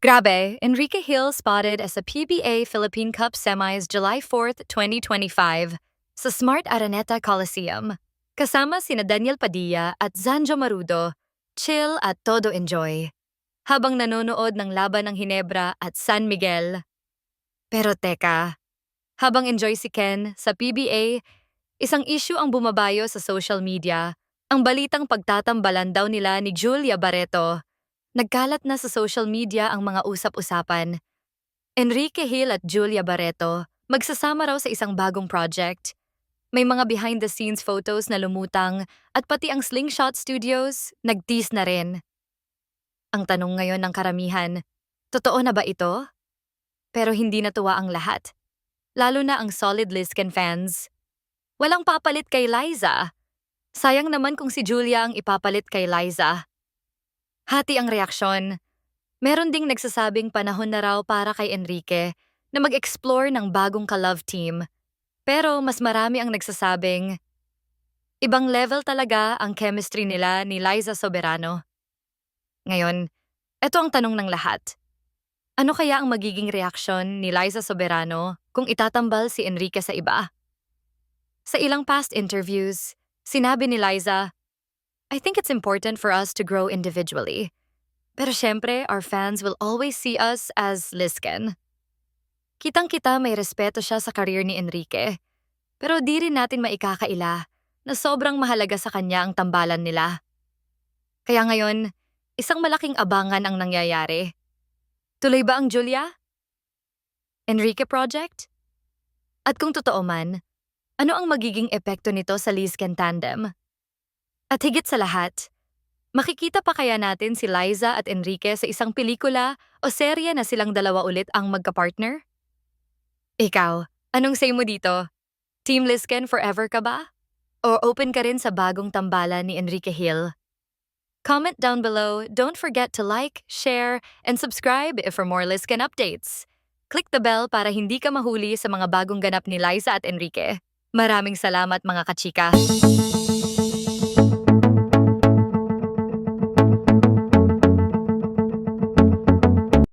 Grabe, Enrique Hill spotted as a PBA Philippine Cup Semis July 4, 2025 sa Smart Araneta Coliseum. Kasama sina Daniel Padilla at Zanjo Marudo, chill at todo enjoy. Habang nanonood ng laban ng Hinebra at San Miguel. Pero teka, habang enjoy si Ken sa PBA, isang issue ang bumabayo sa social media, ang balitang pagtatambalan daw nila ni Julia Barreto. Nagkalat na sa social media ang mga usap-usapan. Enrique Hill at Julia Barreto magsasama raw sa isang bagong project. May mga behind-the-scenes photos na lumutang at pati ang Slingshot Studios nag-tease na rin. Ang tanong ngayon ng karamihan, totoo na ba ito? Pero hindi natuwa ang lahat. Lalo na ang solid Lizken fans. Walang papalit kay Liza. Sayang naman kung si Julia ang ipapalit kay Liza. Hati ang reaksyon. Meron ding nagsasabing panahon na raw para kay Enrique na mag-explore ng bagong ka-love team. Pero mas marami ang nagsasabing, ibang level talaga ang chemistry nila ni Liza Soberano. Ngayon, eto ang tanong ng lahat. Ano kaya ang magiging reaksyon ni Liza Soberano kung itatambal si Enrique sa iba? Sa ilang past interviews, sinabi ni Liza, I think it's important for us to grow individually. Pero syempre, our fans will always see us as Lizken. Kitang-kita may respeto siya sa career ni Enrique. Pero di rin natin maikakaila na sobrang mahalaga sa kanya ang tambalan nila. Kaya ngayon, isang malaking abangan ang nangyayari. Tuloy ba ang Julia? Enrique project? At kung totoo man, ano ang magiging epekto nito sa Lizken tandem? At higit sa lahat, makikita pa kaya natin si Liza at Enrique sa isang pelikula o serye na silang dalawa ulit ang magka-partner? Ikaw, anong say mo dito? Team Lizken forever ka ba? O open ka rin sa bagong tambalan ni Enrique Hill? Comment down below, don't forget to like, share, and subscribe for more Lizken updates. Click the bell para hindi ka mahuli sa mga bagong ganap ni Liza at Enrique. Maraming salamat mga kachika!